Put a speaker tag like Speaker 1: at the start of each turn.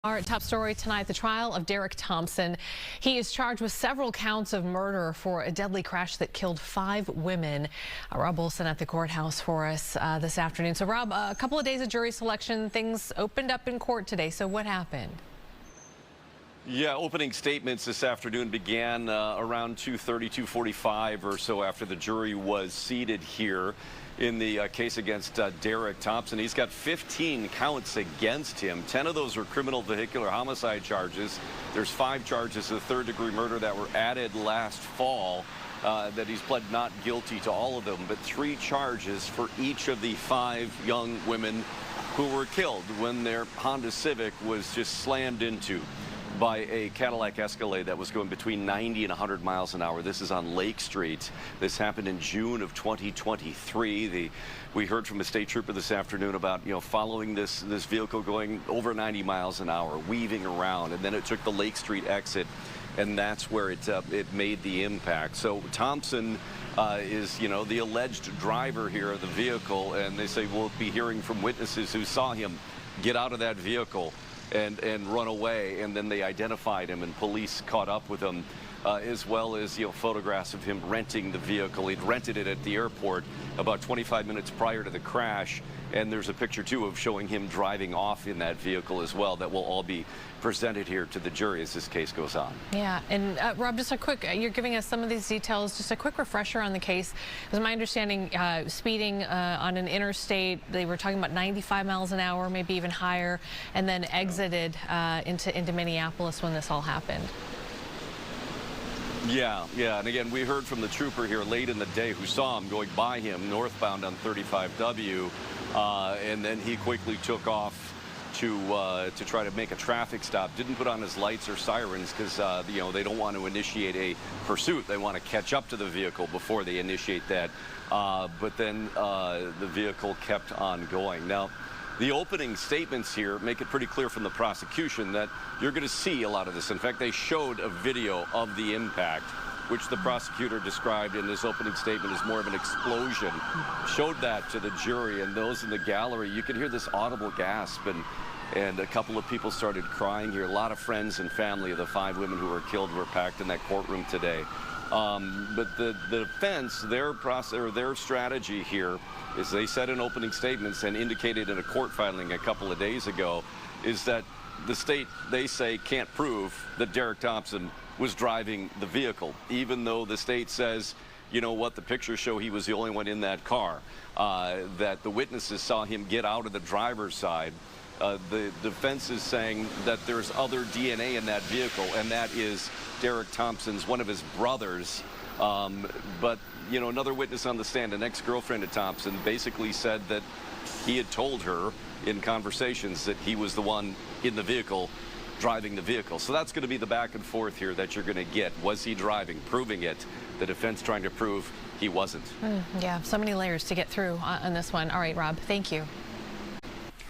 Speaker 1: Our top story tonight, the trial of Derrick Thompson. He is charged with several counts of murder for a deadly crash that killed 5 women. Rob Olson at the courthouse for us this afternoon. So Rob, a couple of days of jury selection, things opened up in court today. So what happened?
Speaker 2: Yeah, opening statements this afternoon began around 2:30, 2:45 or so after the jury was seated here in the case against Derrick Thompson. He's got 15 counts against him. 10 of those are criminal vehicular homicide charges. There's 5 charges of third-degree murder that were added last fall that he's pled not guilty to all of them, but 3 charges for each of the 5 young women who were killed when their Honda Civic was just slammed into by a Cadillac Escalade that was going between 90 and 100 miles an hour. This is on Lake Street. This happened in June of 2023. We heard from a state trooper this afternoon about, following this vehicle going over 90 miles an hour, weaving around, and then it took the Lake Street exit, and that's where it made the impact. So Thompson is, the alleged driver here of the vehicle, and they say we'll be hearing from witnesses who saw him get out of that vehicle and run away, and then they identified him and police caught up with him, as well as photographs of him renting the vehicle. He'd rented it at the airport about 25 minutes prior to the crash, and there's a picture too of showing him driving off in that vehicle as well that will all be presented here to the jury as this case goes on.
Speaker 1: Yeah, and Rob, just a quick, you're giving us some of these details, just a quick refresher on the case. It was my understanding, speeding on an interstate, they were talking about 95 miles an hour, maybe even higher, and then exited into Minneapolis when this all happened.
Speaker 2: Yeah, and again, we heard from the trooper here late in the day who saw him going by him northbound on 35W, and then he quickly took off to try to make a traffic stop. Didn't put on his lights or sirens because they don't want to initiate a pursuit. They want to catch up to the vehicle before they initiate that. But then the vehicle kept on going. Now, the opening statements here make it pretty clear from the prosecution that you're going to see a lot of this. In fact, they showed a video of the impact, which the prosecutor described in his opening statement as more of an explosion. Showed that to the jury, and those in the gallery, you could hear this audible gasp, and a couple of people started crying here. A lot of friends and family of the 5 women who were killed were packed in that courtroom today. But the defense, their strategy here is they said in opening statements and indicated in a court filing a couple of days ago is that the state, they say, can't prove that Derrick Thompson was driving the vehicle, even though the state says, you know what, the pictures show he was the only one in that car, that the witnesses saw him get out of the driver's side. The defense is saying that there's other DNA in that vehicle, and that is Derrick Thompson's, one of his brothers. But, another witness on the stand, an ex-girlfriend of Thompson, basically said that he had told her in conversations that he was the one in the vehicle driving the vehicle. So that's going to be the back and forth here that you're going to get. Was he driving? Proving it. The defense trying to prove he wasn't.
Speaker 1: Yeah, so many layers to get through on this one. All right, Rob, thank you.